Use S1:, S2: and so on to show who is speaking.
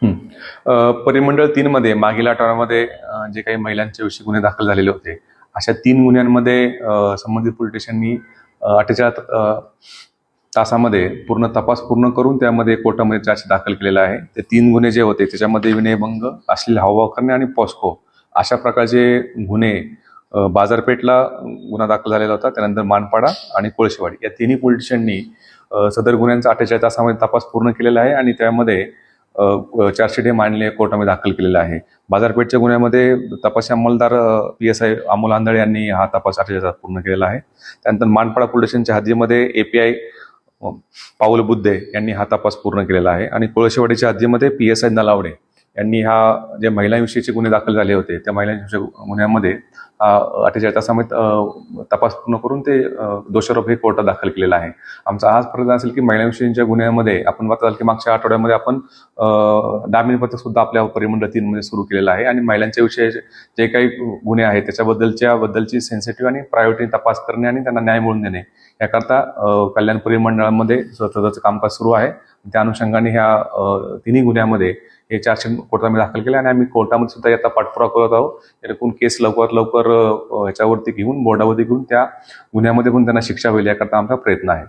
S1: हं. परिमंडळ 3 मध्ये मागील आठवड्यामध्ये जे काही महिलांच्या विषयी गुन्हे दाखल झालेले होते, अशा 3 गुन्ह्यांमध्ये संबंधित पोलीस स्टेशननी 48 तासामध्ये पूर्ण तपास पूर्ण करून त्यामध्ये कोर्टामध्ये चार्ज दाखल केलेला आहे. ते 3 गुन्हे जे होते त्याच्यामध्ये विनयभंग, अश्लील हावभाव करणे आणि पॉस्को अशा प्रकारचे गुन्हे बाजारपेठला गुन्हा दाखल झालेला होता. त्यानंतर मानपाडा आणि कोळशेवाडी या तिन्ही पोलीस स्टेशननी सदर गुन्ह्यांचा 48 तासामध्ये तपास पूर्ण केलेला आहे आणि त्यामध्ये चार्जशीट हे मांडले कोर्टामध्ये दाखल केलेला आहे. बाजारपेठच्या गुन्ह्यामध्ये तपासी अंमलदार PSI अमोल आंधळे यांनी हा तपास 48 तासात पूर्ण केलेला आहे. त्यानंतर मानपाडा पोलीस स्टेशनच्या हद्दीमध्ये API पाऊल बुद्धे यांनी हा तपास पूर्ण केलेला आहे आणि कोळशेवाडीच्या हद्दीमध्ये PSI नलावडे यांनी हा जे महिलांविषयीचे गुन्हे दाखल झाले होते त्या महिलांविषयी गुन्ह्यामध्ये 48 तासामध्ये तपास पूर्ण करून ते दोषारोप हे कोर्टात दाखल केलेला आहे. आमचा आज प्रयत्न असेल की महिलांविषयीच्या गुन्ह्यामध्ये आपण बघताल की मागच्या आठवड्यामध्ये आपण जामीन पत्रक सुद्धा आपल्या परिमंडळ 3 मध्ये सुरू केलेलं आहे आणि महिलांच्या विषयी जे काही गुन्हे आहेत त्याच्याबद्दलची सेन्सिटिव्ह आणि प्रायोरिटी तपास करणे आणि त्यांना न्याय मिळवून देणे याकरता कल्याण परिमंडळामध्ये सततचं कामकाज सुरू आहे. त्या अनुषंगाने ह्या तिन्ही गुन्ह्यामध्ये हे चार्जशीट कोर्टामध्ये दाखल केले आणि आम्ही कोर्टामध्ये सुद्धा याचा पाठपुरावा करत आहोत. जेणेकरून केस लवकरात लवकर ह्याच्यावरती घेऊन बोर्डावरती घेऊन त्या गुन्ह्यामध्ये पण त्यांना शिक्षा होईल याकरता आमचा प्रयत्न आहे.